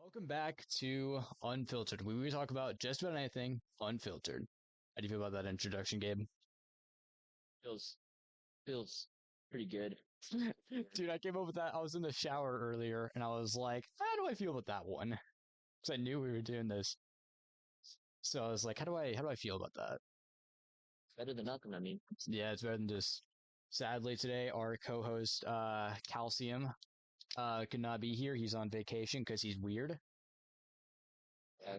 Welcome back to Unfiltered. We talk about just about anything unfiltered. How do you feel about that introduction, Gabe? Feels feels pretty good. Dude, I came up with that. I was in the shower earlier and I was like, how do I feel about that one? Because I knew we were doing this. So I was like, how do I feel about that? Better than nothing. I mean, Yeah, it's better than just sadly today our co-host Calcium could not be here. He's on vacation because he's weird.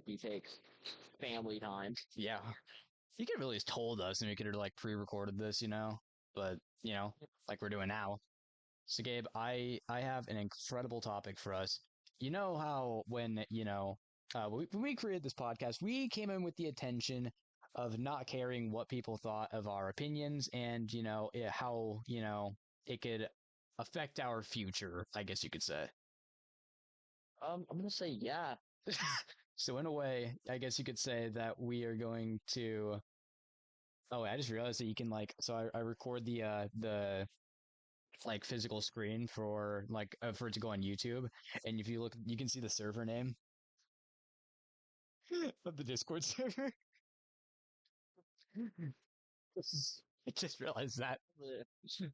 we take family time. Yeah. He could have at least told us and we could have like pre-recorded this. But like we're doing now. So Gabe, I have an incredible topic for us. You know how when we created this podcast, we came in with the intention of not caring what people thought of our opinions and how it could affect our future, I guess you could say. I'm gonna say yeah. So in a way, I guess you could say that we are going to. Oh, wait, I just realized that you can I record the like physical screen for it to go on YouTube. And if you look, you can see the server name of the Discord server. I just realized that.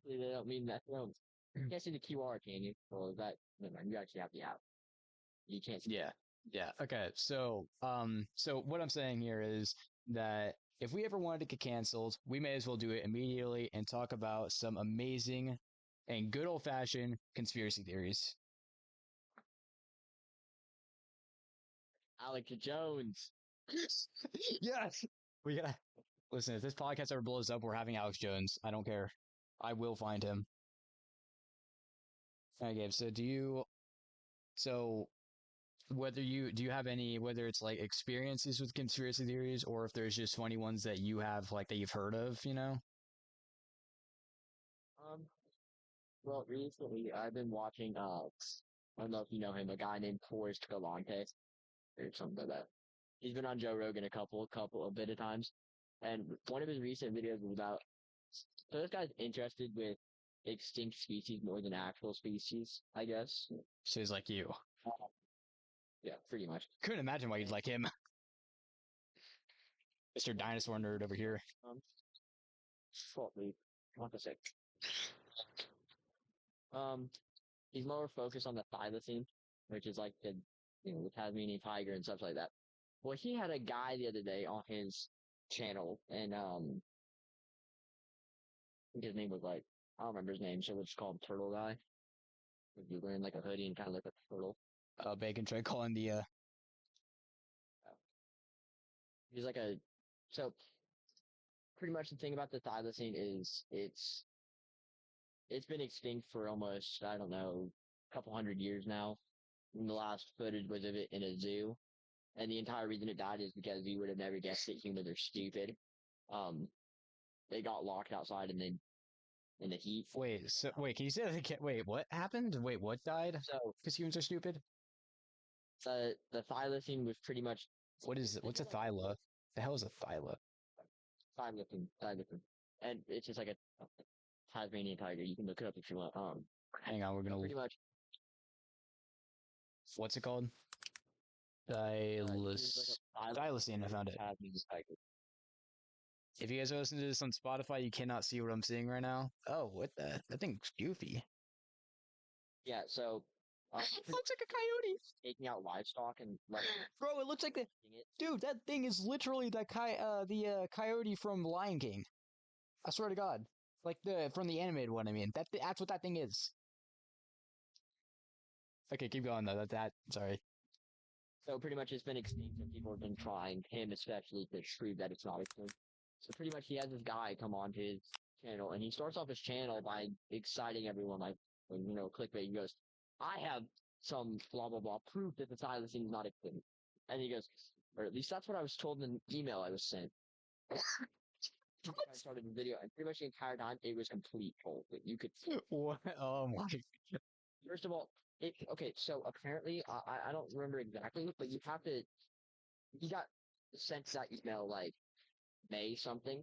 They don't mean that. No, you can't see the QR, can you? Well, that never mind, you actually have the app. You can't see. Yeah. Yeah. Okay. So what I'm saying here is that if we ever wanted to get canceled, we may as well do it immediately and talk about some amazing and good old fashioned conspiracy theories. Alex Jones. Yes. We gotta listen. If this podcast ever blows up, we're having Alex Jones. I don't care. I will find him. Okay, Gabe. So whether you do you have any, whether it's like experiences with conspiracy theories or if there's just funny ones that you have like that you've heard of? Um, well, recently I've been watching. I don't know if you know him, a guy named Forrest Galante or something like that. He's been on Joe Rogan a bit of times, and one of his recent videos was about. So this guy's interested with extinct species more than actual species, I guess. So he's like you. Uh, yeah, pretty much. Couldn't imagine why you'd And like him, Mr. Dinosaur Nerd over here. um, shortly, want to say, um, he's more focused on the thylacine, which is like the Tasmanian tiger and stuff like that. Well, he had a guy the other day on his channel, and I think his name was like I don't remember his name, so we'll just call him Turtle Guy. If you're wearing like a hoodie and kind of look like a turtle. Bacon tried calling the He's like a so pretty much the thing about the thylacine is it's been extinct for almost I don't know a couple hundred years now. And the last footage was of it in a zoo, and the entire reason it died is because you would have never guessed that humans are stupid. Um, they got locked outside and then in the heat. wait, can you say that again? Wait, what happened? Wait, what died? So Because humans are stupid? the thylacine was pretty much What is it? think What's a of like thyla? The hell is a thyla? thylacine, and it's just like a Tasmanian tiger. You can look it up if you want. Hang on, we're gonna. Pretty much, What's it called? there's like a Thylacine. I found it. Tasmanian tiger. If you guys are listening to this on Spotify, you cannot see what I'm seeing right now. Oh, what the? That thing's goofy. Yeah, so It looks like a coyote. taking out livestock and like Bro, it looks like the it. dude. That thing is literally the coyote from Lion King. I swear to God, like the from the animated one. I mean, that's what that thing is. Okay, keep going though. That sorry. So pretty much it's been extinct and people have been trying, him especially, to prove that it's not extinct. So pretty much he has this guy come on to his channel and he starts off his channel by exciting everyone like when clickbait. He goes, I have some blah blah blah proof that the thylacine is not extinct. And he goes, or at least that's what I was told in the email I was sent. I started the video and pretty much the entire time it was complete bullshit. You could What? Oh my. first of all, it okay. So apparently, I don't remember exactly, but you have to. He got sent that email like May something,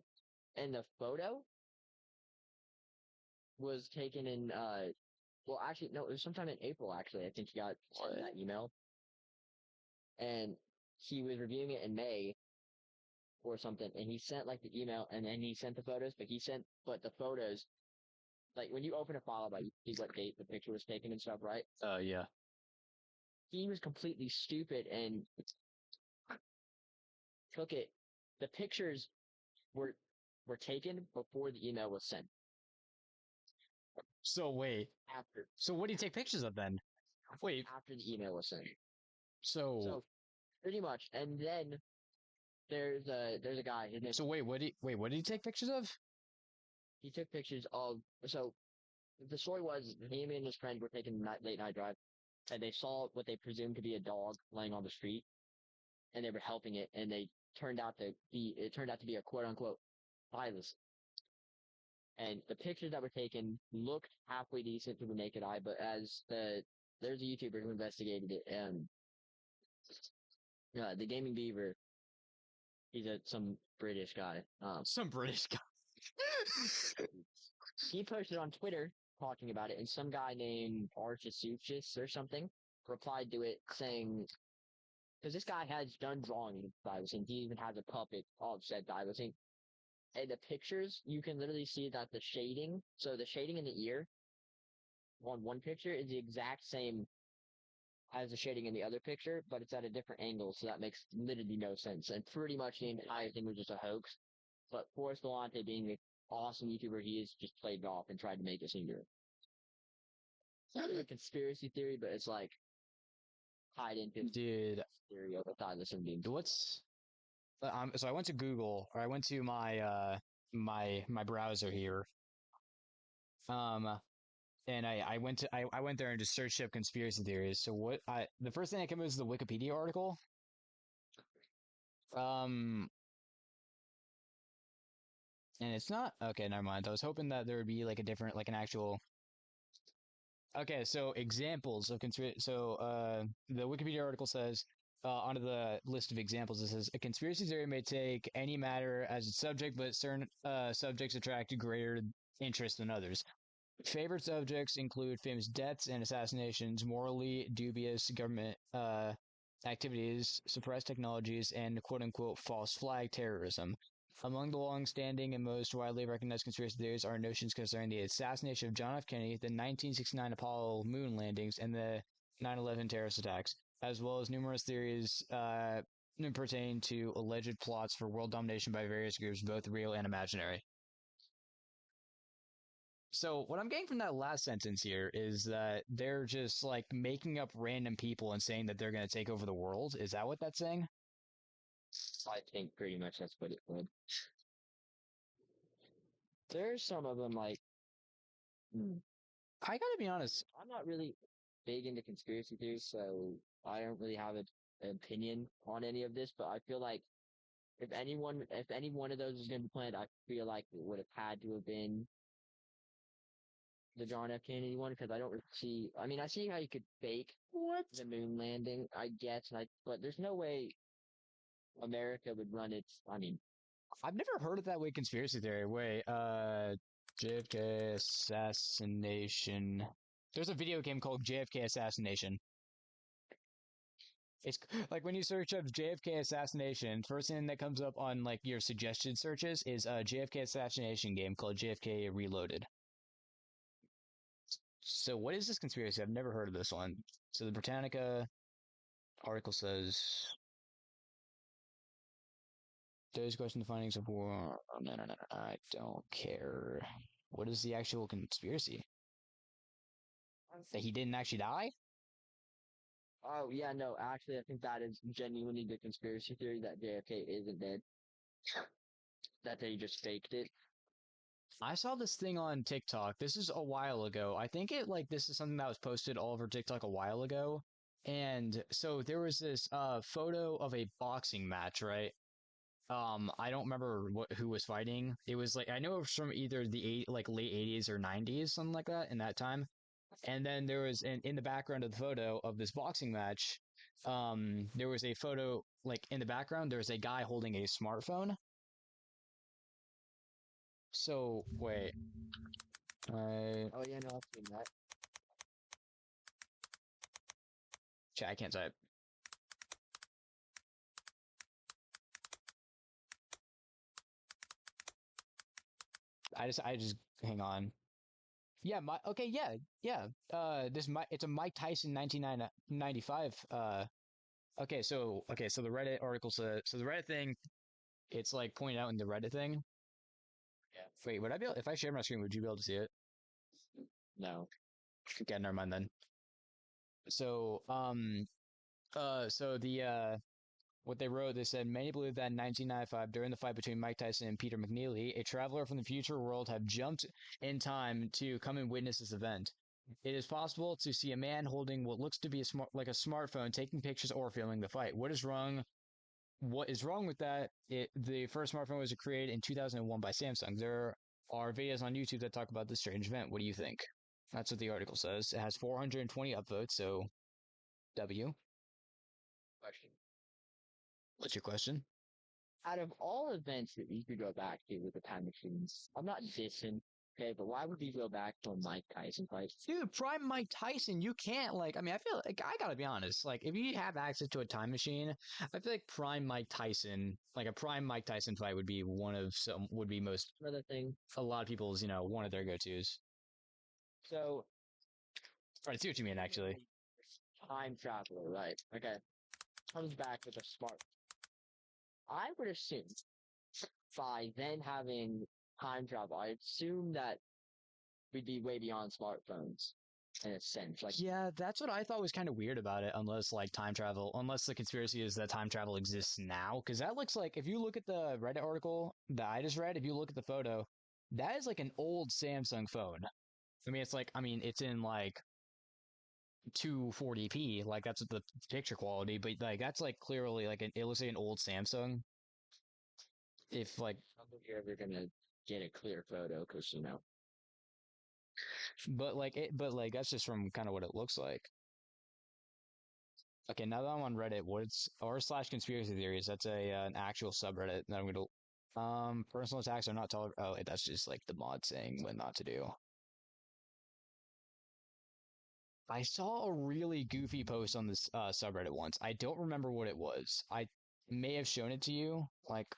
and the photo was taken in. Well, actually, no, it was sometime in April. Actually, I think he got sent What? that email. and he was reviewing it in May or something, and he sent like the email, and then he sent the photos, but the photos, like when you open a file about you see what date the picture was taken and stuff, right? Yeah. He was completely stupid and took it. The pictures were were taken before the email was sent. So wait. After So what do you take pictures of then? Wait. after the email was sent. So So pretty much, and then there's a guy. His name, so wait, what did he take pictures of? he took pictures of. So the story was him and his friend were taking a late night drive, and they saw what they presumed to be a dog laying on the street, and they were helping it, and it turned out to be a quote unquote eyeless. And the pictures that were taken looked halfway decent to the naked eye, but there's a YouTuber who investigated it, and the Gaming Beaver, he's some British guy. Some British guy. He posted on Twitter talking about it, and some guy named Archisuchus or something replied to it saying, because this guy has done drawing of Thylacine, he even has a puppet of said Thylacine. And the pictures, you can literally see that the shading in the ear on one picture is the exact same as the shading in the other picture, but it's at a different angle, so that makes literally no sense. And pretty much the entire thing was just a hoax. But Forrest Galante, being the awesome YouTuber he is, just played it off and tried to make us into it. It's not a conspiracy theory, but it's like tied into Dude, theory of the Thylacine being. what's so I went to Google, or I went to my browser here. Um and I went there and just searched up conspiracy theories. So the first thing that came up was the Wikipedia article. Um and it's not okay, never mind. I was hoping that there would be like a different like an actual. Okay, so examples of conspiracy. So the Wikipedia article says, under the list of examples, it says a conspiracy theory may take any matter as its subject, but certain subjects attract greater interest than others. Favorite subjects include famous deaths and assassinations, morally dubious government activities, suppressed technologies, and quote unquote false flag terrorism. Among the long-standing and most widely recognized conspiracy theories are notions concerning the assassination of John F. Kennedy, the 1969 Apollo moon landings, and the 9/11 terrorist attacks, as well as numerous theories pertaining to alleged plots for world domination by various groups, both real and imaginary. So what I'm getting from that last sentence here is that they're just like making up random people and saying that they're going to take over the world. Is that what that's saying? I think pretty much that's what it would. There's some of them like, I gotta be honest. I'm not really big into conspiracy theories, so I don't really have an opinion on any of this, but I feel like if any one of those is going to be planned, I feel like it would have had to have been the John F. Kennedy one, because I don't really see. I mean, I see how you could fake What? the moon landing, I guess, but there's no way America would run its. I mean, I've never heard of that way conspiracy theory. Wait, JFK assassination. There's a video game called JFK Assassination. It's like when you search up JFK assassination, first thing that comes up on like your suggested searches is a JFK assassination game called JFK Reloaded. So what is this conspiracy? I've never heard of this one. So the Britannica article says those question the findings of war. Oh, no, I don't care. What is the actual conspiracy? That he didn't actually die? oh yeah, no, actually, I think that is genuinely the conspiracy theory that JFK isn't dead, that they just faked it. I saw this thing on TikTok. This is a while ago. I think this is something that was posted all over TikTok a while ago. And so there was this photo of a boxing match, right? I don't remember who was fighting. It was like I know it was from either like late 80s or 90s, something like that in that time. And then there was in the background of the photo of this boxing match, there was a photo like in the background there was a guy holding a smartphone. So wait, Oh yeah, no, I've seen that. I can't type. I just hang on. Yeah, my okay, yeah, yeah. It's a Mike Tyson 1995. Okay, so the Reddit article says so the Reddit thing. It's like pointed out in the Reddit thing. Yeah. Wait, would I be able, if I share my screen? Would you be able to see it? No. Okay, never mind then. So so what they wrote, they said many believe that in 1995, during the fight between Mike Tyson and Peter McNeely, a traveler from the future world have jumped in time to come and witness this event. It is possible to see a man holding what looks to be like a smartphone, taking pictures or filming the fight. What is wrong? What is wrong with that? The first smartphone was created in 2001 by Samsung. There are videos on YouTube that talk about this strange event. What do you think? That's what the article says. It has 420 upvotes, so W. Question. What's your question? Out of all events that you could go back to with the time machines, I'm not dissing, okay, but why would you go back to a Mike Tyson fight? Dude, prime Mike Tyson, you can't like. I mean, I feel like I gotta be honest. Like, if you have access to a time machine, I feel like prime Mike Tyson, like a prime Mike Tyson fight, would be one of some would be most Another thing. a lot of people's one of their go tos. So, I see what you mean, actually. time traveler, right? Okay. Comes back with a smart. I would assume by then having time travel, I assume that we'd be way beyond smartphones in a sense. Like, Yeah, that's what I thought was kind of weird about it. Unless the conspiracy is that time travel exists now, because that looks like if you look at the Reddit article that I just read, if you look at the photo, that is like an old Samsung phone. It's in like 240p, like that's the picture quality, but like that's like clearly like it looks like an old Samsung. If like, I don't think you're ever gonna get a clear photo because but like that's just from kind of what it looks like. Okay, now that I'm on Reddit, what's or slash conspiracy theories? That's an actual subreddit that I'm gonna. Personal attacks are not tolerable. Oh, that's just like the mod saying what not to do. I saw a really goofy post on this subreddit once. I don't remember what it was. I may have shown it to you. Like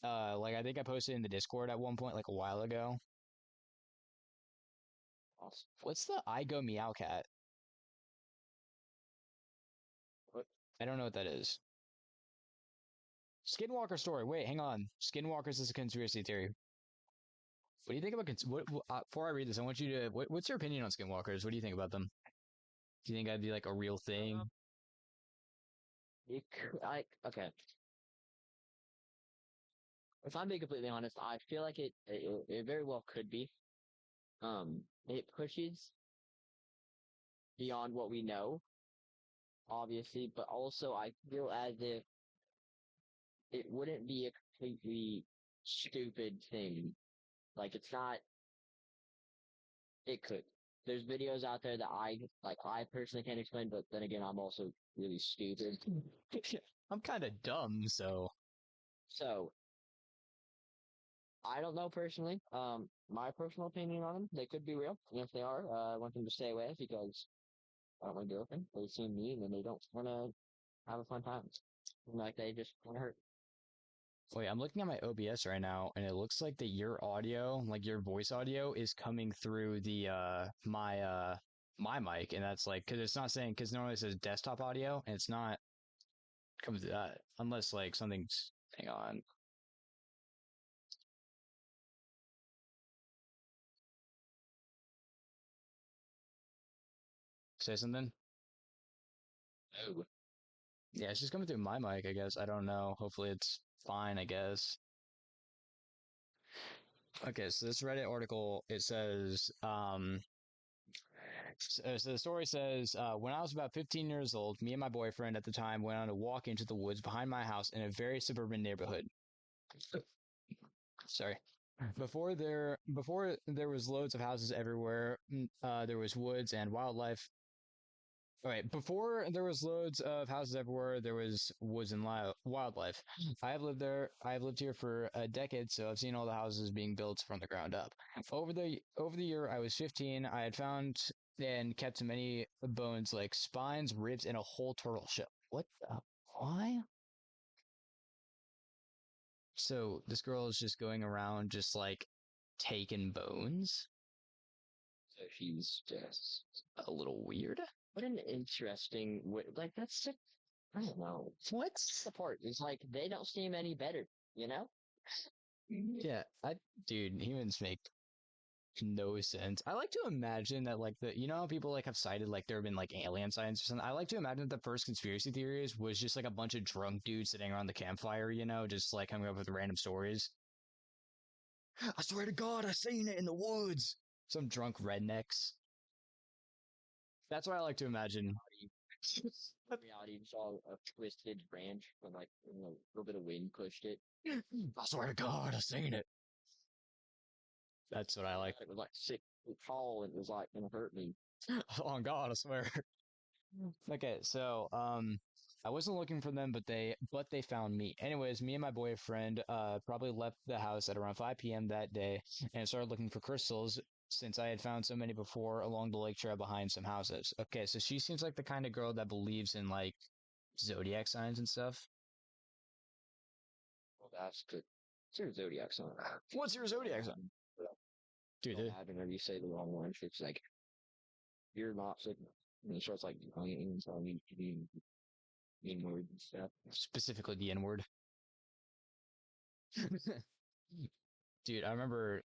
I think I posted in the Discord at one point, like a while ago. awesome. What's the I go meow cat? What? I don't know what that is. Skinwalker story. Wait, hang on. Skinwalkers is a conspiracy theory. What do you think about before I read this? I want you to. What's your opinion on skinwalkers? What do you think about them? Do you think that'd be like a real thing? It could, okay. If I'm being completely honest, I feel like it very well could be. It pushes beyond what we know, obviously, but also I feel as if it wouldn't be a completely stupid thing. Like it's not. It could. There's videos out there that I personally can't explain, but then again, I'm also really stupid. I'm kind of dumb, so So I don't know personally. My personal opinion on them, they could be real, and if they are, I want them to stay away because I don't want to do anything. They seem mean and they don't want to have a fun time. Like they just want to hurt. wait. I'm looking at my OBS right now, and it looks like that your audio, like your voice audio, is coming through the my mic, and that's like because it's not saying because normally it says desktop audio, and it's not coming through that unless like something's. Hang on. Say something. Oh, Yeah, it's just coming through my mic, I guess. I don't know. Hopefully it's fine, I guess. Okay, so this Reddit article, it says, so the story says, when I was about 15 years old, me and my boyfriend at the time went on a walk into the woods behind my house in a very suburban neighborhood. Sorry. Before there was loads of houses everywhere, there was woods and wildlife. All right, before there was loads of houses everywhere, there was woods and wildlife. I have lived there. I have lived here for a decade, so I've seen all the houses being built from the ground up. Over the year I was 15, I had found and kept many bones like spines, ribs, and a whole turtle shell. What the? Why? So this girl is just going around just like taking bones. So she's just A little weird. what an interesting way. Like that's just, I don't know. What? That's the part. It's like they don't seem any better, you know? Yeah, dude, humans make no sense. I like to imagine that like the you know how people like have cited like there have been like alien sightings or something. I like to imagine that the first conspiracy theories was just like a bunch of drunk dudes sitting around the campfire, just like coming up with random stories. I swear to God, I seen it in the woods. Some drunk rednecks. That's what I like to imagine. Reality, you saw a twisted branch when like a little bit of wind pushed it. I swear to God, I seen it. That's what I like. It was like 6 feet tall and it was like gonna hurt me. On God, I swear. Okay, so I wasn't looking for them, but they found me. Anyways, me and my boyfriend probably left the house at around 5 p.m. that day and started looking for crystals since I had found so many before along the lake trail behind some houses. Okay, so she seems like the kind of girl that believes in like zodiac signs and stuff. Well, that's good. It's your zodiac sign. What's your zodiac sign? So Dude, mad whenever you say the wrong one. It's like you're not sick. And it starts like telling you to be mean words and stuff. specifically the N word. Dude, I remember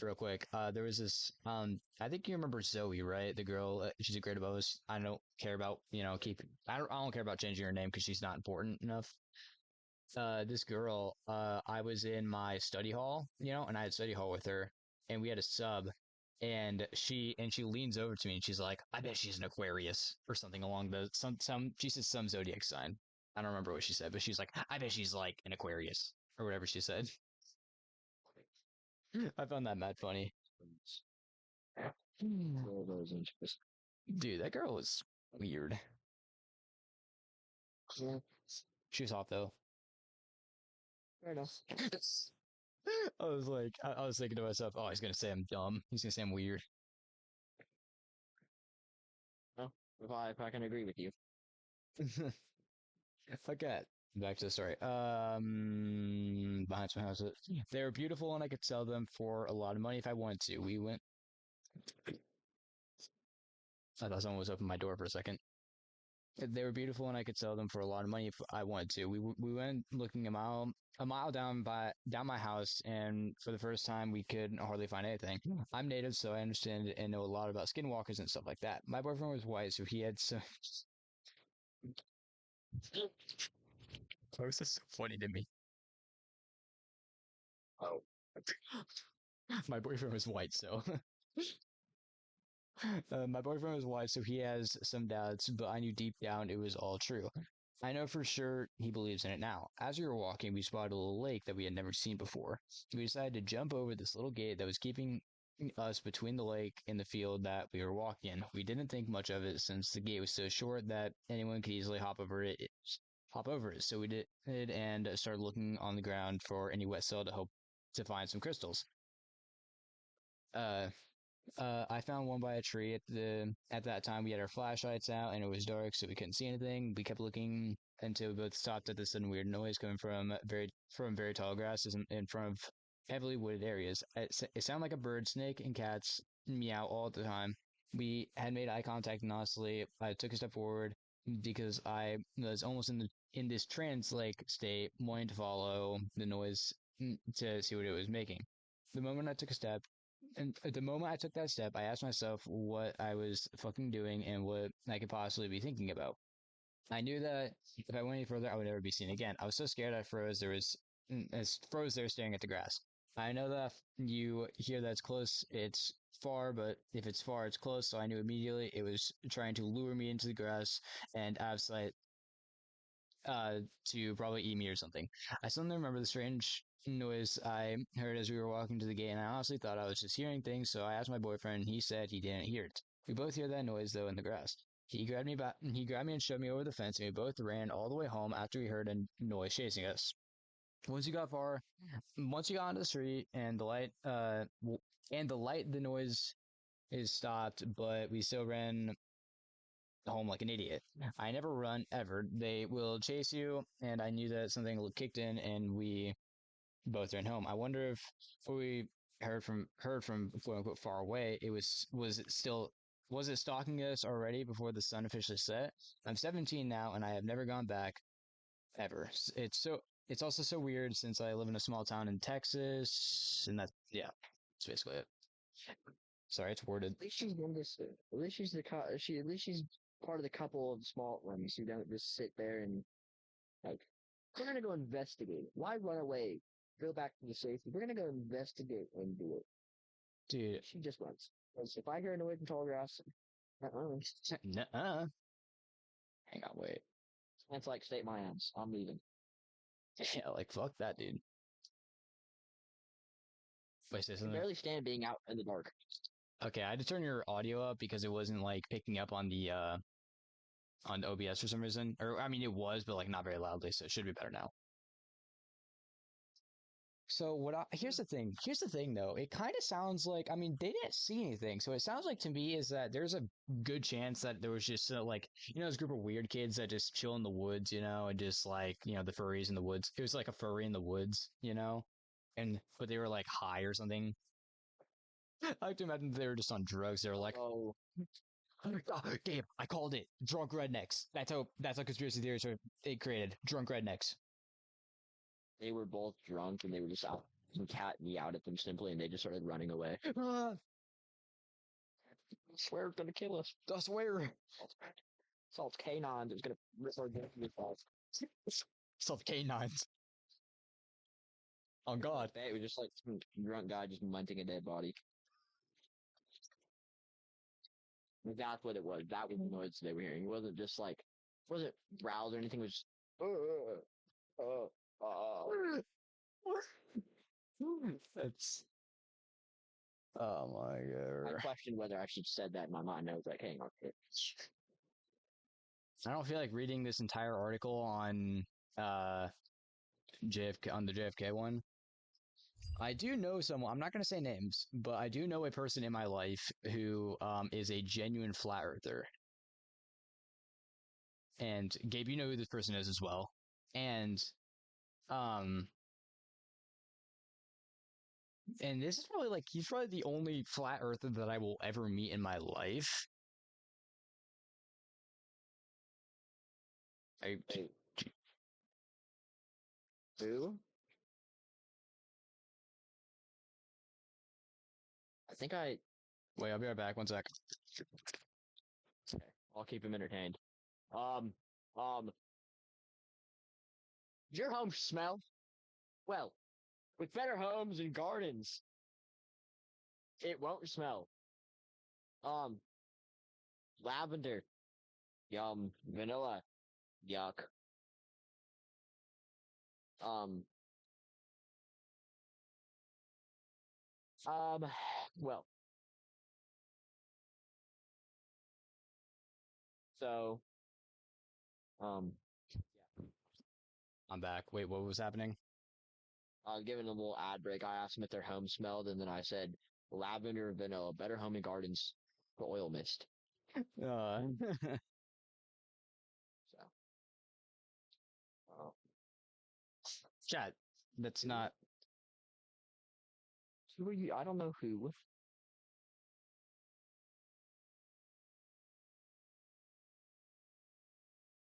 real quick. There was this I think you remember Zoe, right? The girl, she's a grade above us. I don't care about, keep I don't care about changing her name because she's not important enough. This girl, I was in my study hall, and I had study hall with her, and we had a sub, and she leans over to me and she's like, "I bet she's an Aquarius or something along the some she said some zodiac sign. I don't remember what she said, but she's like, "I bet she's like an Aquarius or whatever she said." I found that mad funny. All those interesting. Dude, that girl was weird. Yeah, She was hot though. fair enough. I was thinking to myself, oh, he's gonna say I'm dumb. He's gonna say I'm weird. No, if I can agree with you. Okay, back to the story. Behind some houses. They were beautiful, and I could sell them for a lot of money if I wanted to. We went. I thought someone was opening my door for a second. They were beautiful, and I could sell them for a lot of money if I wanted to. We went looking a mile down my house, and for the first time, we could hardly find anything. I'm native, so I understand and know a lot about skinwalkers and stuff like that. My boyfriend was white, so he had some. Oh, this is so funny to me. Oh, My boyfriend was white, so my boyfriend was white, so he has some doubts, but I knew deep down it was all true. I know for sure he believes in it now. As we were walking, we spotted a little lake that we had never seen before. We decided to jump over this little gate that was keeping us between the lake and the field that we were walking in. We didn't think much of it since the gate was so short that anyone could easily hop over it. So we did and started looking on the ground for any wet soil to hope to find some crystals. Uh, I found one by a tree at that time. We had our flashlights out and it was dark, so we couldn't see anything. We kept looking until we both stopped at this sudden weird noise coming from very tall grasses in front of heavily wooded areas. It sounded like a bird, snake, and cats meow all the time. We had made eye contact, and honestly, I took a step forward because I was almost in this trance-like state, wanting to follow the noise to see what it was making. The moment I took a step, and at the moment I took that step, I asked myself what I was fucking doing and what I could possibly be thinking about. I knew that if I went any further, I would never be seen again. I was so scared I froze. I froze there staring at the grass. I know that you hear that it's close, it's far, but if it's far, it's close. So I knew immediately it was trying to lure me into the grass and out of sight uh, to probably eat me or something. I suddenly remember the strange noise I heard as we were walking to the gate, and I honestly thought I was just hearing things, so I asked my boyfriend, and he said he didn't hear it. We both hear that noise, though, in the grass. He grabbed me and shoved me over the fence, and we both ran all the way home after we heard a noise chasing us. Once we got far, once we got onto the street, the noise is stopped, but we still ran home like an idiot. I never run ever. They will chase you, and I knew that something kicked in, and we both are in home. I wonder if we heard from quote unquote far away. Was it still was it stalking us already before the sun officially set? I'm 17 now, and I have never gone back ever. It's also so weird since I live in a small town in Texas, and yeah, that's basically it. Sorry, it's worded. At least she's interested. At least she's at least she's part of the couple of smart ones who don't just sit there and like, we're gonna go investigate. Why run away? Go back to the safety. We're gonna go investigate and do it. Dude, She just runs. Because if I hear a noise in tall grass, uh-uh. nuh-uh. Hang on, wait. It's like state my ass. I'm leaving. Yeah, like fuck that, dude. Wait, say I can something. barely stand being out in the dark. Okay, I had to turn your audio up because it wasn't like picking up on OBS for some reason. Or I mean, it was, but like not very loudly, so it should be better now. So here's the thing. Here's the thing though. It kind of sounds like, I mean, they didn't see anything. So it sounds like to me is that there's a good chance that there was just like, this group of weird kids that just chill in the woods, and just like, the furries in the woods. It was like a furry in the woods. But they were like high or something. I like to imagine they were just on drugs. They were like, Oh, oh, Gabe, I called it. Drunk rednecks. That's how conspiracy theories are created. Drunk rednecks. they were both drunk and they were just out. Some cat meowed at them simply, and they just started running away. I swear it's gonna kill us. I swear. Salt's canines. It's gonna rip our destiny off. Self canines. Oh God. It was just like some drunk guy just munting a dead body. That's what it was. That was the noise they were hearing. It wasn't just like, it wasn't growls or anything. It was That's oh my I God. questioned whether I should have said that in my mind. I was like, hang on. I don't feel like reading this entire article on uh JFK on the JFK one. I do know someone. I'm not going to say names, but I do know a person in my life who is a genuine flat earther. And Gabe, you know who this person is as well. And um, and this is probably like he's probably the only flat earther that I will ever meet in my life. I Wait, who? I think I. wait. I'll be right back. One sec. Okay, I'll keep him entertained. Um, um, does your home smell? Well, with better homes and gardens, it won't smell. Um, lavender, yum. Vanilla, yuck. Um, um, well, so, um, I'm back. Wait, what was happening? Giving them a little ad break, I asked them if their home smelled, and then I said lavender, vanilla, better home and gardens, for oil mist. Uh, So, uh, chat. That's who, not. who are you? I don't know who.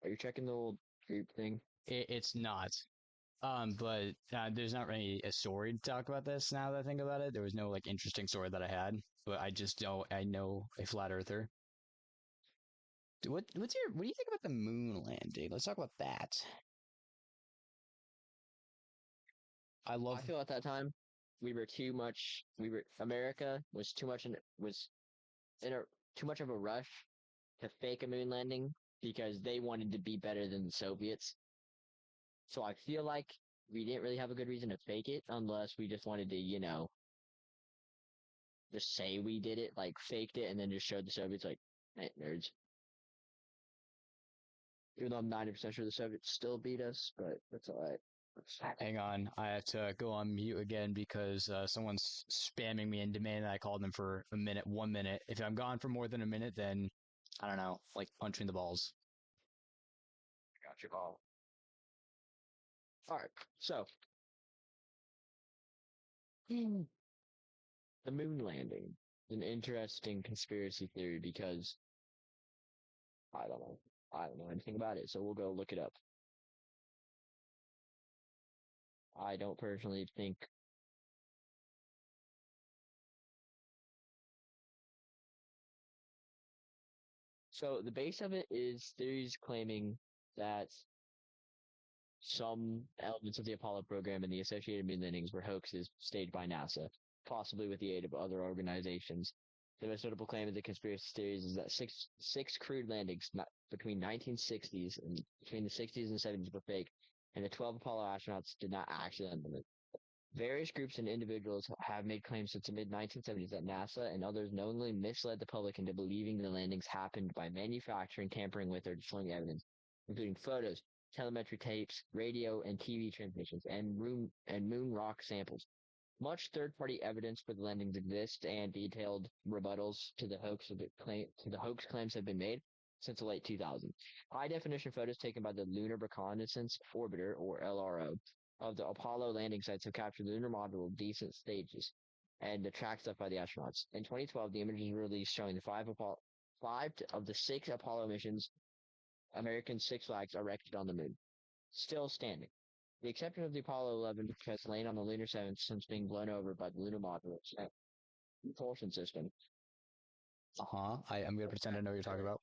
Are you checking the little group thing? It's not. But there's not really a story to talk about this now that I think about it. There was no like interesting story that I had, but I just don't. I know a flat earther. What do you think about the moon landing? Let's talk about that. I love. I feel at that time we were too much. America was too much was in a too much of a rush to fake a moon landing because they wanted to be better than the Soviets. So I feel like we didn't really have a good reason to fake it unless we just wanted to, just say we did it, like faked it, and then just showed the Soviets, like, hey, nerds. Even though I'm 90% sure the Soviets still beat us, but that's all right. Hang on, I have to go on mute again because someone's spamming me and demanding that I call them for a minute, 1 minute. If I'm gone for more than a minute, then I don't know, like punching the balls. Got your call. All right, so The moon landing is an interesting conspiracy theory because I don't know. I don't know anything about it, so we'll go look it up. I don't personally think so. The base of it is theories claiming that some elements of the Apollo program and the associated moon landings were hoaxes staged by NASA, possibly with the aid of other organizations. The most notable claim of the conspiracy theories is that six crewed landings between 1960s and between the 60s and 70s were fake, and the 12 Apollo astronauts did not actually land on the moon. Various groups and individuals have made claims since the mid 1970s that NASA and others knowingly misled the public into believing the landings happened by manufacturing, tampering with, or destroying evidence, including photos, telemetry tapes, radio and TV transmissions, and moon rock samples. Much third-party evidence for the landings exists, and detailed rebuttals to the hoax claims have been made since the late 2000s. High-definition photos taken by the Lunar Reconnaissance Orbiter, or LRO, of the Apollo landing sites have captured the lunar module decent stages and the track stuff by the astronauts. In 2012, the images were released showing the five of the six Apollo missions, American Six Flags, erected on the moon, still standing. The exception of the Apollo 11, which has lain on the lunar surface since being blown over by the lunar module's propulsion system. Uh-huh. I'm gonna pretend I know what you're talking about.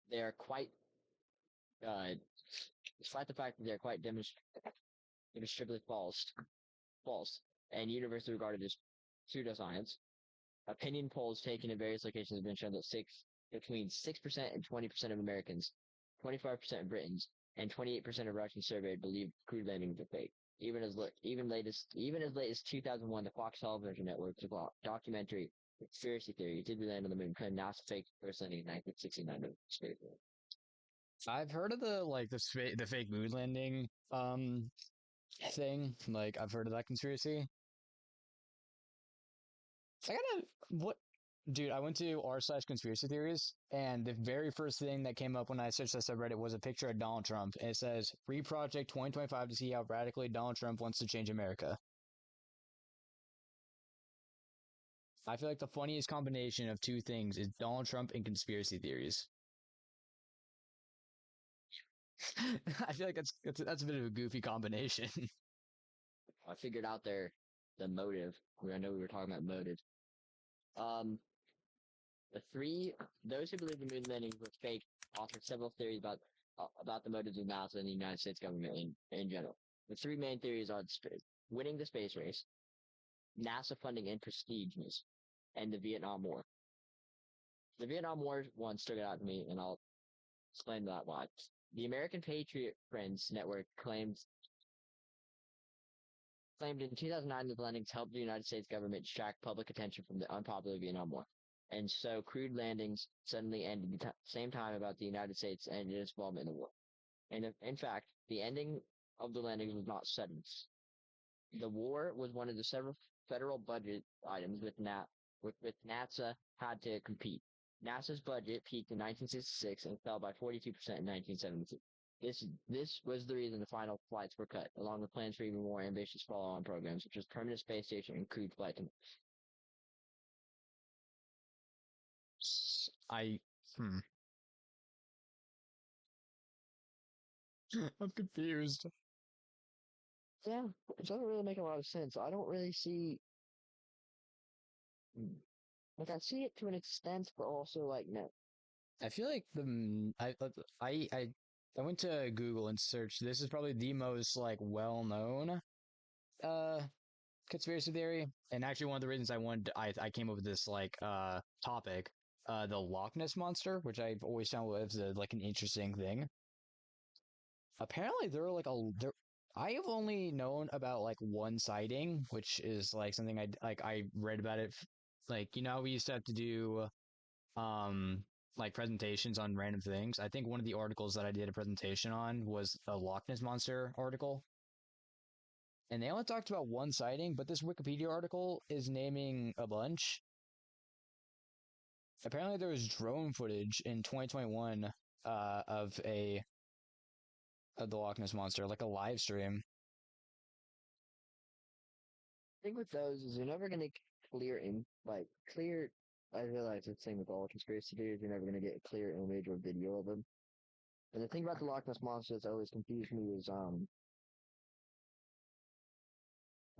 They are quite, despite the fact that they are quite demonstrably false, and universally regarded as pseudoscience. Opinion polls taken in various locations have been shown that between 6% and 20% of Americans, 25% of Britons, and 28% of Russians surveyed believe crude landings are fake. Even as late as 2001, the Fox Television Network's documentary "Conspiracy Theory" did we land on the moon, claimed NASA faked the first landing in 1969. I've heard of the fake moon landing thing. Like I've heard of that conspiracy. I gotta what dude, I went to r/conspiracy theories, and the very first thing that came up when I searched that subreddit was a picture of Donald Trump. And it says, "Free Project 2025 to see how radically Donald Trump wants to change America." I feel like the funniest combination of two things is Donald Trump and conspiracy theories. I feel like that's a bit of a goofy combination. I figured out the motive. I know we were talking about motive. Um, The three, those who believe the moon landing was fake offered several theories about the motives of NASA and the United States government in general. The three main theories are winning the space race, NASA funding and prestige, and the Vietnam War. The Vietnam War one stood out to me, and I'll explain that why. The American Patriot Friends Network claimed in 2009 that the landings helped the United States government distract public attention from the unpopular Vietnam War. And so crude landings suddenly ended at the same time about the United States and its involvement in the war. And in fact, the ending of the landings was not sudden. The war was one of the several federal budget items with NASA had to compete. NASA's budget peaked in 1966 and fell by 42% in 1972. This was the reason the final flights were cut, along with plans for even more ambitious follow-on programs, such as permanent space station and crewed flight. I hmm. I'm confused. Yeah, it doesn't really make a lot of sense. I don't really see, like, I see it to an extent, but also like no. I feel like I I went to Google and searched. This is probably the most like well known uh conspiracy theory, and actually one of the reasons I came up with this topic, the Loch Ness monster, which I've always found was like an interesting thing. Apparently, there. I have only known about like one sighting, which is like something I read about it. Like we used to have to do um like presentations on random things. I think one of the articles that I did a presentation on was the Loch Ness monster article, and they only talked about one sighting, but this Wikipedia article is naming a bunch. Apparently, there was drone footage in 2021 of the Loch Ness monster, like a live stream. thing with those is you're never gonna clear in like clear. I realize it's the same with all conspiracy theories. You're never gonna get a clear image or video of them. And the thing about the Loch Ness monster that's always confused me is I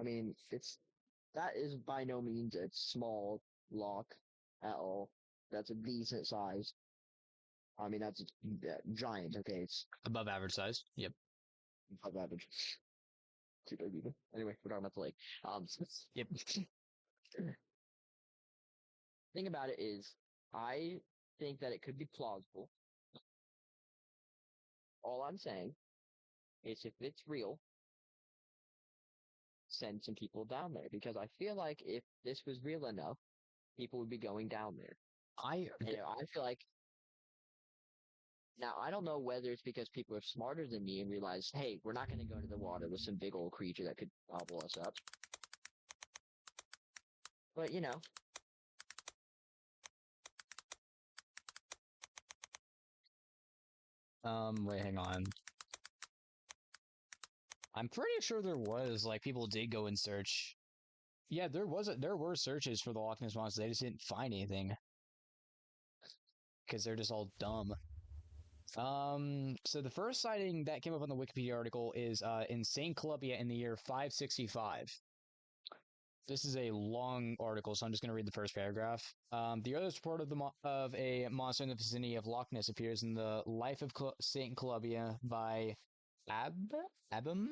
mean it's that is by no means a small loch at all. That's a decent size. I mean that's giant. Okay, it's Above average size. Yep. above average. Super even. Anyway, we're talking about the lake. Um, Yep. thing about it is, I think that it could be plausible. All I'm saying is, if it's real, send some people down there because I feel like if this was real enough, people would be going down there. I I feel like now I don't know whether it's because people are smarter than me and realize, hey, we're not going to go into the water with some big old creature that could gobble us up. But wait, hang on. I'm pretty sure there was like people did go and search. Yeah, there were searches for the Loch Ness monster. They just didn't find anything because they're just all dumb. So the first sighting that came up on the Wikipedia article is in St. Columbia in the year 565. This is a long article, so I'm just going to read the first paragraph. The earliest report of a monster in the vicinity of Loch Ness appears in the Life of St. Columbia by Abaman,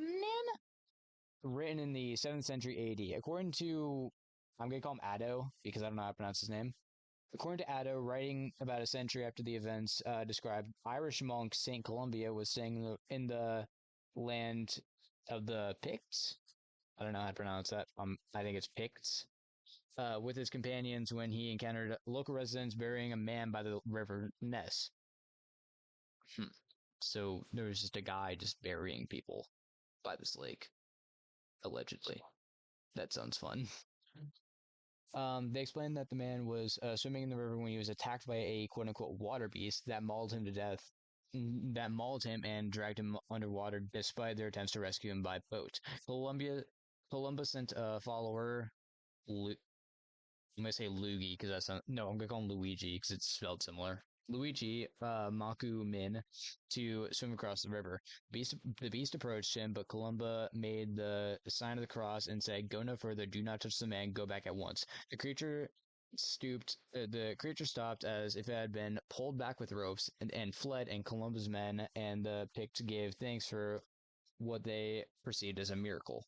written in the 7th century AD. According to, I'm going to call him Addo because I don't know how to pronounce his name. According to Addo, writing about a century after the events described, Irish monk St. Columbia was staying in the land of the Picts. I don't know how to pronounce that. I think it's Picts. With his companions when he encountered local residents burying a man by the river Ness. So there was just a guy just burying people by this lake, allegedly. That sounds fun. They explained that the man was swimming in the river when he was attacked by a quote unquote water beast that mauled him to death. That mauled him and dragged him underwater despite their attempts to rescue him by boat. Columbus sent a follower, I'm gonna say Luigi because that's not, no, I'm gonna call him Luigi because it's spelled similar. Luigi Maku Min to swim across the river. The beast approached him, but Columba made the sign of the cross and said, "Go no further. Do not touch the man. Go back at once." The creature stopped as if it had been pulled back with ropes and fled. And Columba's men and the Picts gave thanks for what they perceived as a miracle.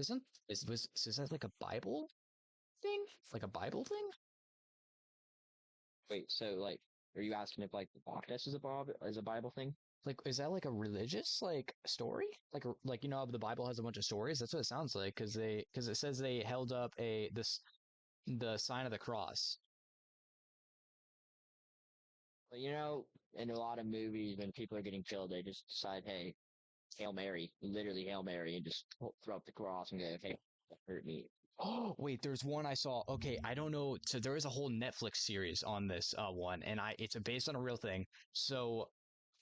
Isn't is that like a Bible thing? Like a Bible thing? wait. So like, are you asking if like the Loch Ness is a Bible thing? Like, is that like a religious like story? Like the Bible has a bunch of stories. That's what it sounds like because it says they held up the sign of the cross. Well, in a lot of movies, when people are getting killed, they just decide, hey, Hail Mary, literally Hail Mary, and just throw up the cross and go, hey, that hurt me. Oh wait, there's one I saw. Okay, I don't know. So there is a whole Netflix series on this one, and it's based on a real thing. So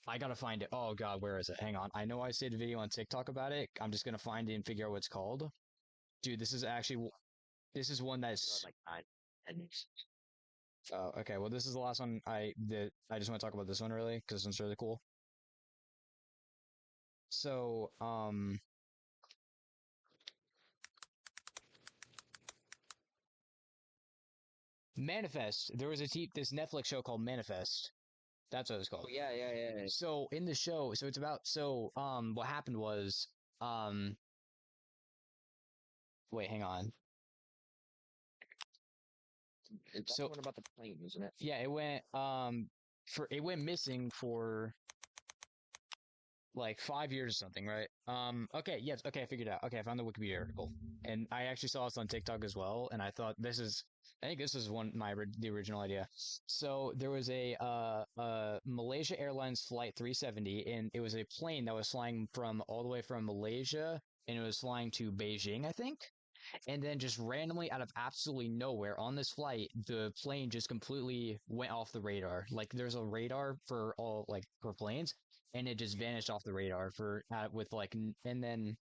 I gotta find it. Oh God, where is it? Hang on. I know I saved a video on TikTok about it. I'm just gonna find it and figure out what it's called. Dude, this is one that's Like 9 10 minutes. oh, okay. Well, this is the last one I just want to talk about this one really because it's really cool. So, Manifest. There was this Netflix show called Manifest. That's what it was Oh called. yeah. So in the show, so it's about what happened was um wait, hang on. That's the So one about the plane, isn't it? yeah, it went missing for like 5 years or something, right? Okay, yes, okay, I figured it out. Okay, I found the Wikipedia article, and I actually saw this on TikTok as well, and I think this is the original idea. So there was a Malaysia Airlines flight 370, and it was a plane that was flying from all the way from Malaysia, and it was flying to Beijing, I think. And then just randomly out of absolutely nowhere on this flight, the plane just completely went off the radar. Like there's a radar for all like for planes, and it just vanished off the radar for with like and then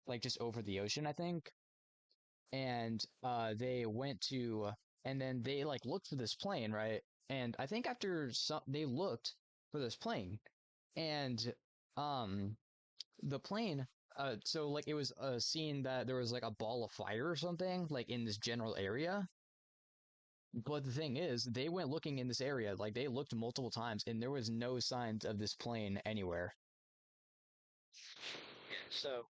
like just over the ocean, I think. And they went to, and then they like looked for this plane, right? And I think after some, they looked for this plane, and um, the plane. So like it was a scene that there was like a ball of fire or something like in this general area. But the thing is, they went looking in this area, like they looked multiple times, and there was no signs of this plane anywhere. So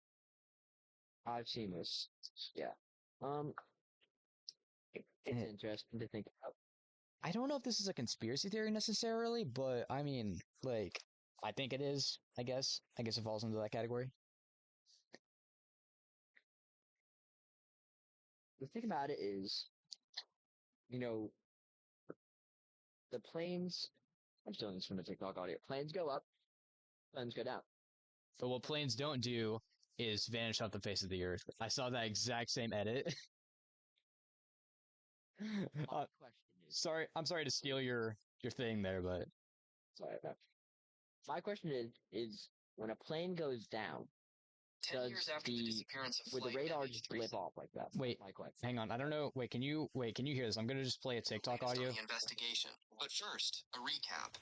I've seen this. Yeah. Um, And it's interesting to think about. I don't know if this is a conspiracy theory necessarily, but I mean, like, I think it is. I guess. I guess it falls into that category. The thing about it is, you know, the planes. I'm stealing this from the TikTok audio. Planes go up, planes go down. But what planes don't do is vanish off the face of the earth. I saw that exact same edit. My uh, question is, sorry, I'm sorry to steal your thing there, but sorry about. My question is when a plane goes down, 10 years after the disappearance of would the radar just blip off like that? wait, My question. hang on. I don't know. Wait? Can you hear this? I'm gonna just play a TikTok Latest on audio. the investigation. But first, a recap.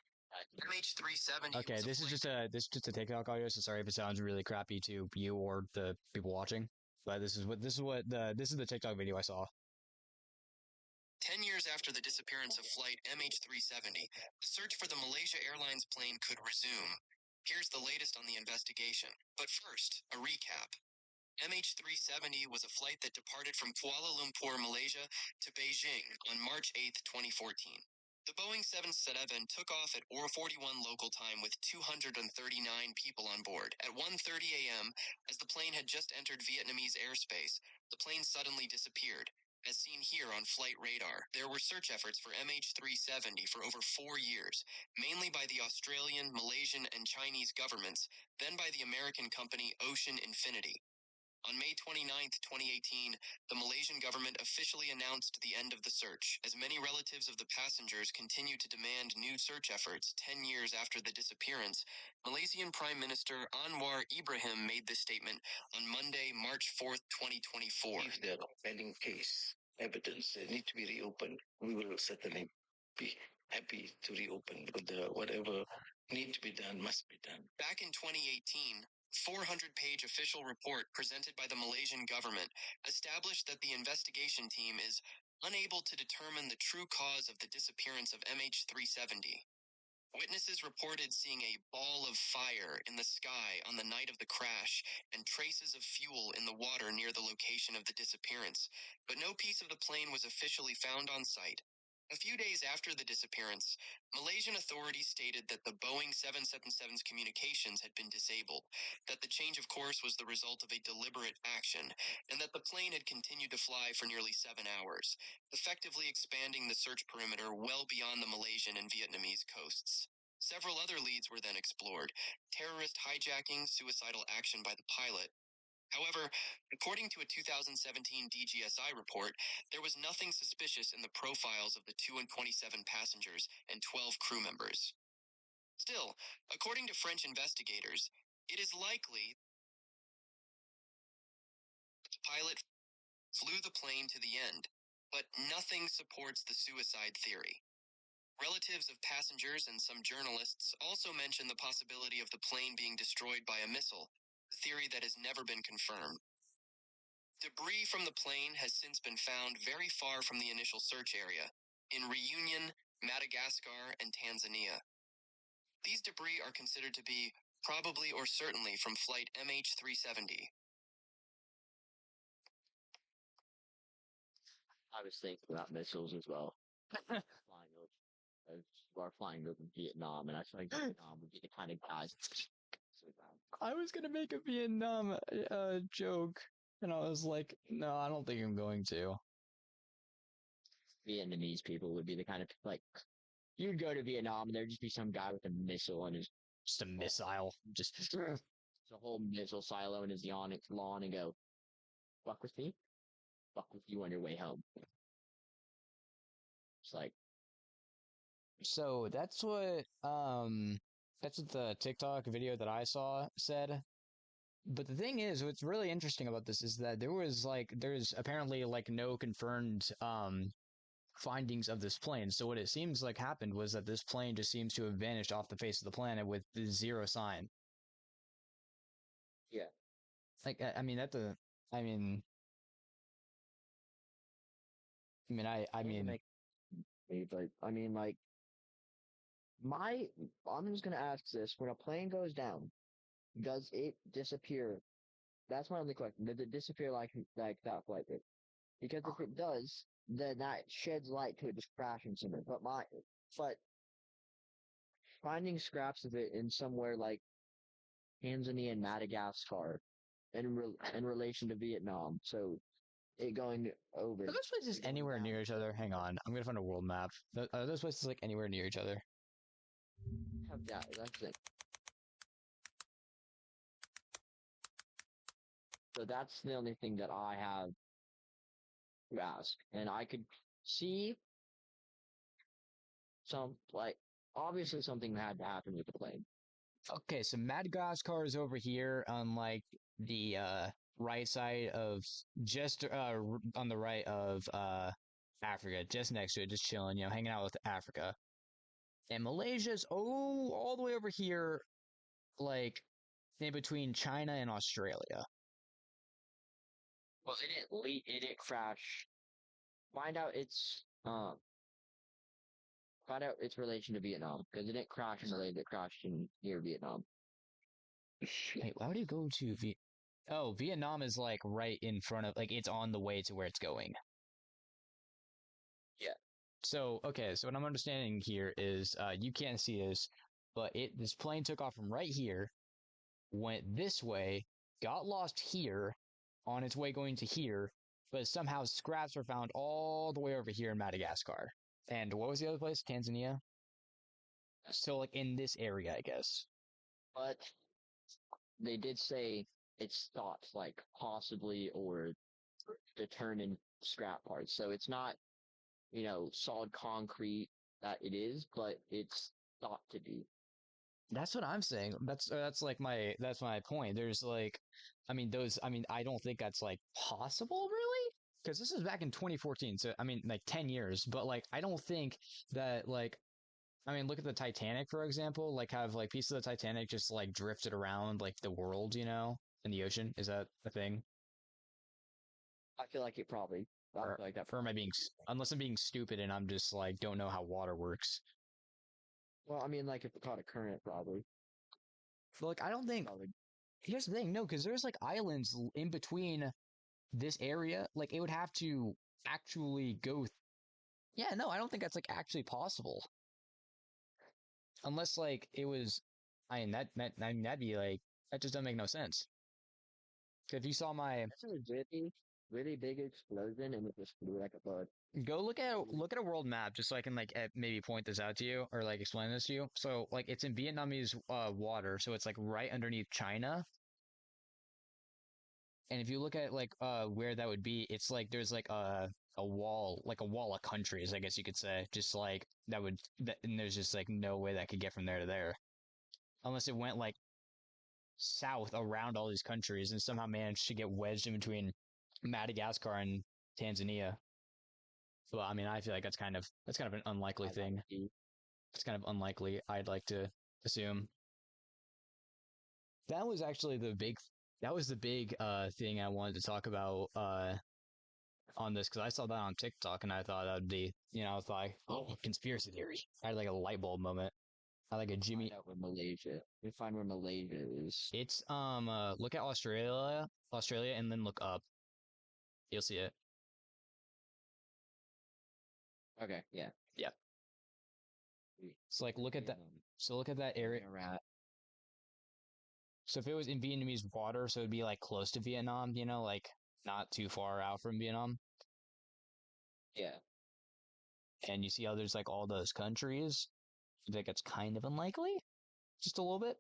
MH370 Okay, was a this is flight. just a TikTok audio. So sorry if it sounds really crappy to you or the people watching. But this is the TikTok video I saw. 10 years after the disappearance of flight MH370, the search for the Malaysia Airlines plane could resume. Here's the latest on the investigation. But first, a recap. MH370 was a flight that departed from Kuala Lumpur, Malaysia to Beijing on March 8, 2014. The Boeing 777 took off at 41 local time with 239 people on board. At 1:30 a.m., as the plane had just entered Vietnamese airspace, the plane suddenly disappeared. As seen here on flight radar, there were search efforts for MH370 for over 4 years, mainly by the Australian, Malaysian, and Chinese governments, then by the American company Ocean Infinity. On May 29, 2018, the Malaysian government officially announced the end of the search, as many relatives of the passengers continue to demand new search efforts 10 years after the disappearance. Malaysian Prime Minister Anwar Ibrahim made this statement on Monday, March 4th, 2024. If there are pending case evidence that need to be reopened, we will certainly be happy to reopen because whatever need to be done must be done. Back in 2018, 400-page official report presented by the Malaysian government established that the investigation team is unable to determine the true cause of the disappearance of MH370. Witnesses reported seeing a ball of fire in the sky on the night of the crash and traces of fuel in the water near the location of the disappearance, but no piece of the plane was officially found on site. A few days after the disappearance, Malaysian authorities stated that the Boeing 777's communications had been disabled, that the change of course was the result of a deliberate action, and that the plane had continued to fly for nearly 7 hours, effectively expanding the search perimeter well beyond the Malaysian and Vietnamese coasts. Several other leads were then explored: terrorist hijacking, suicidal action by the pilot. However, according to a 2017 DGSI report, there was nothing suspicious in the profiles of the 227 passengers and 12 crew members. Still, according to French investigators, it is likely the pilot flew the plane to the end, but nothing supports the suicide theory. Relatives of passengers and some journalists also mention the possibility of the plane being destroyed by a missile, a theory that has never been confirmed. Debris from the plane has since been found very far from the initial search area, in Reunion, Madagascar, and Tanzania. These debris are considered to be probably or certainly from flight MH370. I was thinking about missiles as well. Flying over, are flying over Vietnam, and I feel like Vietnam would be the kind of guys. I was gonna make a Vietnam joke, and I was like, no, I don't think I'm going to. Vietnamese people would be the kind of like you'd go to Vietnam and there'd just be some guy with a missile on his Just a missile. Just it's a whole missile silo in his lawn and go, fuck with me? Fuck with you on your way home. It's like so that's what the TikTok video that I saw said. But the thing is, what's really interesting about this is that there's apparently like no confirmed findings of this plane. So what it seems like happened was that this plane just seems to have vanished off the face of the planet with zero sign. Yeah. Like I mean that the I mean I Doesn't mean make me, but I mean, like, I'm just gonna ask this: when a plane goes down, does it disappear? That's my only question. Does it disappear like that flight did? Because if it does, then that sheds light to it just crashing somewhere. But finding scraps of it in somewhere like Tanzania and Madagascar, in relation to Vietnam, so it going over, are those places it going anywhere down. near each other? Hang on, I'm gonna find a world map. Are those places like anywhere near each other? Yeah, that's it. So that's the only thing that I have to ask, and I could see like obviously something had to happen with the plane. Okay, so Madagascar is over here on like the right side of just on the right of Africa, just next to it, just chilling, hanging out with Africa. And Malaysia's all the way over here, like in between China and Australia. Well, it didn't crash. Find out its find out its relation to Vietnam because it didn't crash in Malaysia. It crashed in near Vietnam. Wait, why would you go to Oh, Vietnam is like right in front of, like it's on the way to where it's going. Yeah. So, okay, so what I'm understanding here is you can't see this, but this plane took off from right here, went this way, got lost here, on its way going to here, but somehow scraps were found all the way over here in Madagascar. And what was the other place? Tanzania? So, like in this area, I guess. But they did say it's thought like possibly or determined scrap parts. So it's not, solid concrete that it is, but it's thought to be. That's what I'm saying. That's like that's my point. There's like, I mean, I don't think that's like possible, really, because this is back in 2014. So I mean, like 10 years, but like I don't think that like, I mean, look at the Titanic, for example. Like, have like pieces of the Titanic just like drifted around like the world, in the ocean? Is that a thing? I feel like it probably. I Or, feel like that or am I probably. being, unless I'm being stupid and I'm just like don't know how water works? Well, I mean, like if it caught a current, probably. But like, I don't think. Probably. Here's the thing, no, because there's like islands in between this area. Like, it would have to actually go. Yeah, no, I don't think that's like actually possible. Unless like it was. I mean, that'd be like that just doesn't make no sense. If you saw my That's a really, really big explosion, and it just flew like a bug. go look at a world map just so I can like maybe point this out to you or like explain this to you. So like it's in Vietnamese water, so it's like right underneath China. And if you look at like where that would be, it's like there's like like a wall of countries, I guess you could say. Just like and there's just like no way that could get from there to there. Unless it went like south around all these countries and somehow managed to get wedged in between Madagascar and Tanzania. So I mean I feel like that's kind of an unlikely Yeah, that thing. would be. It's kind of unlikely, I'd like to assume. That was actually the big thing I wanted to talk about on this because I saw that on TikTok and I thought that'd be, I was like, oh, conspiracy theory. I had like a light bulb moment. I like a Jimmy. Find out where Malaysia. We find where Malaysia is. It's look at Australia, and then look up. You'll see it. Okay, yeah. Yeah. It's like look at that. Vietnam. So look at that area. Rat. So if it was in Vietnamese water, so it'd be like close to Vietnam, like not too far out from Vietnam. Yeah. And you see how there's like all those countries. I think it's kind of unlikely, just a little bit.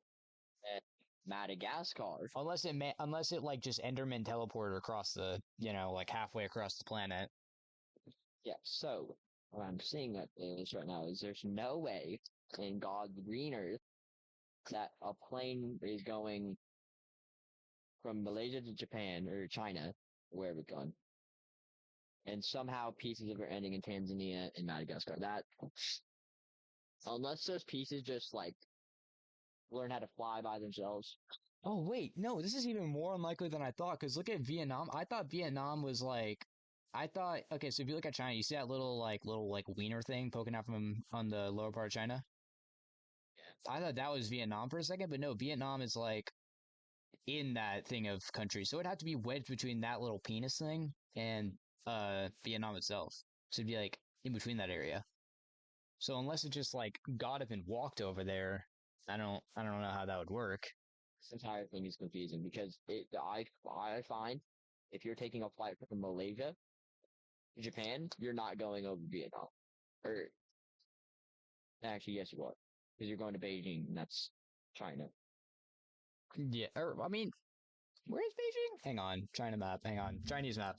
And Madagascar. Unless it like just Enderman teleported across the, like halfway across the planet. Yeah. So what I'm seeing that is right now is there's no way in God's green earth that a plane is going from Malaysia to Japan or China, wherever it's gone. And somehow pieces of it are ending in Tanzania and Madagascar. That unless those pieces just like learn how to fly by themselves. Oh wait, no, this is even more unlikely than I thought. Because look at Vietnam. I thought Vietnam was like, I thought okay. So if you look at China, you see that little wiener thing poking out from on the lower part of China. Yeah. I thought that was Vietnam for a second, but no, Vietnam is like in that thing of country, so it'd have to be wedged between that little penis thing and Vietnam itself. So it'd be like in between that area. So unless it just like got up and walked over there, I don't know how that would work. This entire thing is confusing because I find if you're taking a flight from Malaysia to Japan, you're not going over Vietnam. Or actually, yes, you are because you're going to Beijing, and that's China. Yeah, or I mean, where's Beijing? Hang on, China map. Hang on, Chinese map.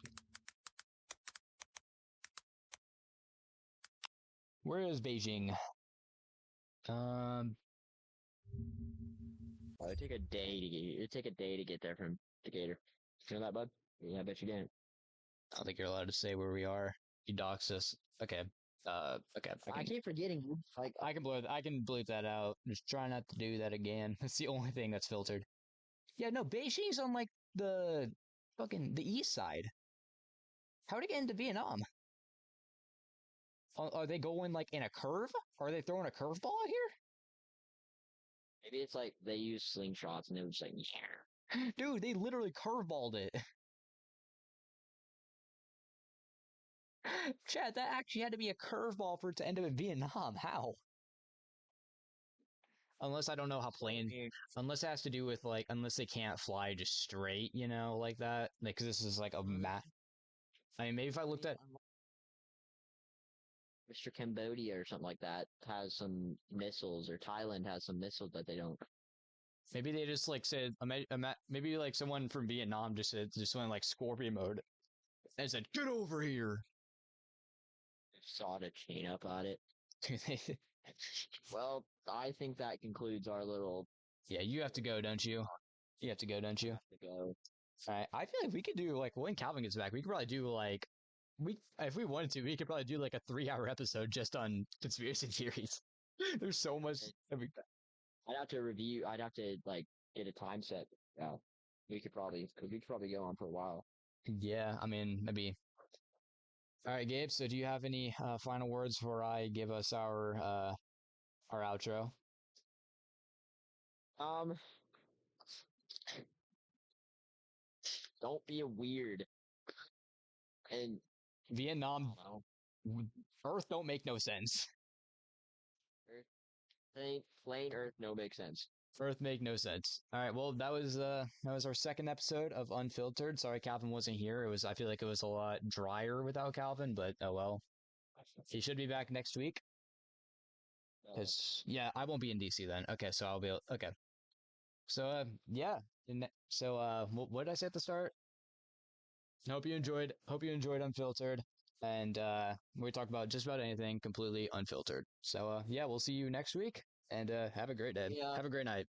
Where is Beijing? Um, Oh, it'd take a day to get. It'd take a day to get there from Decatur. You know that, bud? Yeah, I bet you didn't. I don't think you're allowed to say where we are. You dox us. Okay. Okay. I keep forgetting. Like, I can bleep that out. Just try not to do that again. That's the only thing that's filtered. Yeah, no, Beijing's on like the fucking the east side. How would it get into Vietnam? Are they going like in a curve? Are they throwing a curveball out here? maybe it's like they use slingshots and they were just like, yeah. Dude, they literally curveballed it. Chad, that actually had to be a curveball for it to end up in Vietnam. How? Unless I don't know how planes. Unless it has to do with like, unless they can't fly just straight, you know, like that. Like, 'cause this is like a map. I mean, maybe if I looked at. Mr. Cambodia or something like that has some missiles, or Thailand has some missiles that they don't. Maybe they just like said. Maybe like someone from Vietnam just went like Scorpion mode and said, "Get over here." Sawed a chain up on it. Well, I think that concludes our little. Yeah, you have to go, don't you? You have to go, don't you? To go. All right. I feel like we could do like when Calvin gets back, we could probably do like we if we wanted to, we could probably do like a 3 hour episode just on conspiracy theories. There's so much. I'd have to review. I'd have to like get a time set. Yeah, because we could probably go on for a while. Yeah, I mean maybe. All right, Gabe. So do you have any final words before I give us our outro? Um, don't be a weird. And Vietnam, I don't Earth don't make no sense. know, think plain Earth no make sense. Earth make no sense. All right, well that was our second episode of Unfiltered. Sorry Calvin wasn't here. I feel like it was a lot drier without Calvin, but oh well. He should be back next week. Cause yeah, I won't be in DC then. Okay, so I'll be okay. So yeah, so what did I say at the start? Hope you enjoyed Unfiltered, and we talk about just about anything completely unfiltered. So yeah, we'll see you next week, and have a great day. Yeah. Have a great night.